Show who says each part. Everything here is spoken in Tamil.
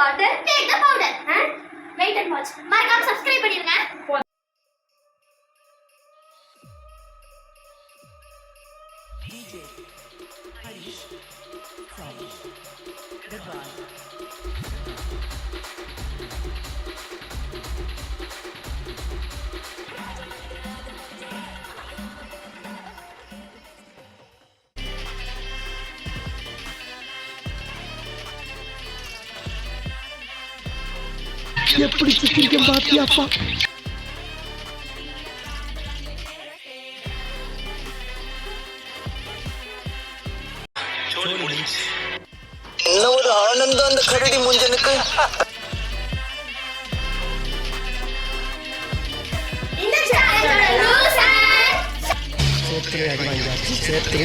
Speaker 1: water, take the powder. Wait and watch. மறக்காம subscribe பண்ணிருங்க.
Speaker 2: DJ Harish from Goodbye.
Speaker 3: எப்படி சிக்கிரிக்கம் பாத்தியாப்பா?
Speaker 4: என்ன ஒரு ஆனந்தம் அந்த கரடி முஞ்சனுக்கு.
Speaker 1: இந்த சேனலோட ரூல்ஸ்
Speaker 3: சேர்த்து